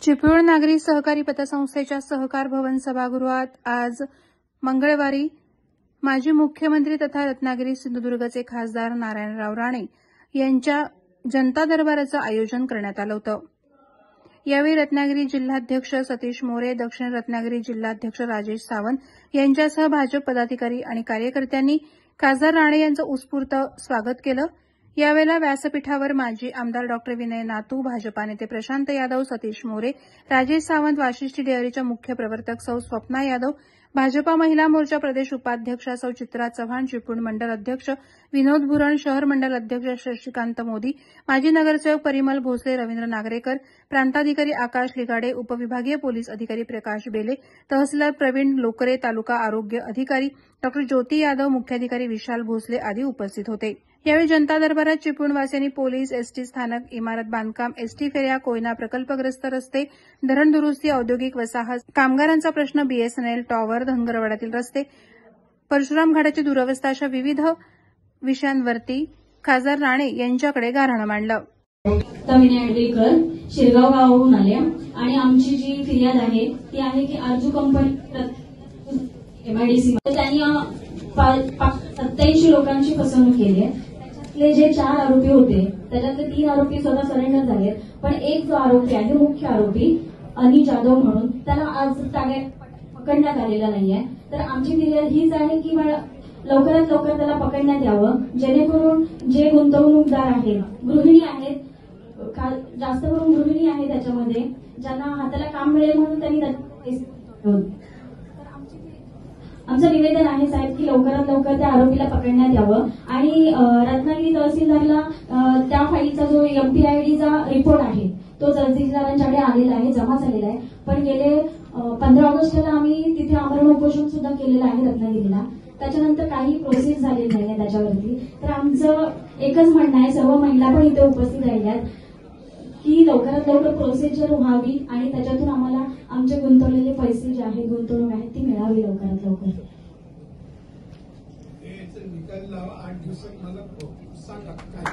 चिपळूण नागरी सहकारी पतसंस्थेच्या सहकार भवन सभागृहात आज मंगळवारी माजी मुख्यमंत्री तथा रत्नागिरी सिंधुदुर्गचे खासदार नारायणराव राणे यांच्या जनता दरबाराचं आयोजन करण्यात आलं होतं। यावेळी रत्नागिरी जिल्हाध्यक्ष सतीश मोरे, दक्षिण रत्नागिरी जिल्हाध्यक्ष राजेश सावंत यांच्यासह भाजप पदाधिकारी आणि कार्यकर्त्यांनी खासदार राणे यांचं उत्स्फूर्त स्वागत केलं। यावेळेला व्यासपीठावर माजी आमदार डॉ. विनय नातू, भाजपा नेते प्रशांत यादव, सतीश मोरे, राजेश सावंत, वाशिष्ठी डेअरीच्या मुख्य प्रवर्तक सौ स्वप्ना यादव, भाजपा महिला मोर्चा प्रदेश उपाध्यक्षा सौ चित्रा चव्हाण, चिपळूण मंडल अध्यक्ष विनोद भुरण, शहर मंडल अध्यक्ष शशिकांत मोदी, माजी नगरसेवक परिमल भोसले, रवींद्र नागरेकर, प्रांताधिकारी आकाश लिगाडे, उपविभागीय पोलीस अधिकारी प्रकाश बेले, तहसीलदार प्रवीण लोकरे, तालुका आरोग्य अधिकारी डॉ. ज्योती यादव, मुख्याधिकारी विशाल भोसले आदी उपस्थित होते। यावेळी जनता दरबारात चिपळूणवासियांनी पोलीस, एसटी स्थानक, इमारत बांधकाम, एसटी फेऱ्या, कोयना प्रकल्पग्रस्त रस्ते, धरण दुरुस्ती, औद्योगिक वसाहत, कामगारांचा प्रश्न, बीएसएनएल टॉवर, धनगरवाड्यातील रस्ते, परशुराम घाटाची दुरवस्था अशा विविध विषयांवरती खासदार राणे यांच्याकडे गाऱ्हाणं मांडलं। विनय आडवेकर शिरगाव गावावरून आले आणि आमची जी फिर्याद आहे ती आहे की आरजू कंपनी एमआयडीसी त्यांनी 87 लोकांची फसवणूक केली आहे। त्याच्यातले जे 4 आरोपी होते त्याच्यातले 3 आरोपी स्वतः सरेंडर झाले, पण एक जो आरोपी आहे मुख्य आरोपी अनिल जाधव म्हणून त्याला आज पकडण्यात आलेला नाहीये। तर आमची फिर्याद हीच आहे की लवकरात लवकर त्याला पकडण्यात यावं, जेणेकरून जे गुंतवणूकदार आहेत, गृहिणी आहेत, जास्त करून गृहिणी आहेत त्याच्यामध्ये, ज्यांना हाताला काम मिळेल म्हणून त्यांनी आमचं निवेदन आहे साहेब की लवकरात लवकर त्या आरोपीला पकडण्यात यावं आणि रत्नागिरी तहसीलदारला त्या फाईलचा जो एमपीआयडीचा रिपोर्ट आहे तो तहसीलदारांच्याकडे आलेला आहे, जमा झालेला आहे। पण गेले 15 ऑगस्टला आम्ही तिथे आमरण उपोषण सुद्धा केलेलं आहे रत्नागिरीला, त्याच्यानंतर काही प्रोसेस झालेली नाहीये त्याच्यावरती। तर आमचं एकच म्हणणं आहे, सर्व महिला पण इथे उपस्थित राहिल्यात, की लवकरात लवकर प्रोसिजर व्हावी आणि त्याच्यातून आम्हाला आमचे गुंतवलेले पैसे जे आहेत, गुंतवणूक आहे ती मिळावी लवकरात लवकर। निकाल 8 दिवसात मला सांगा काय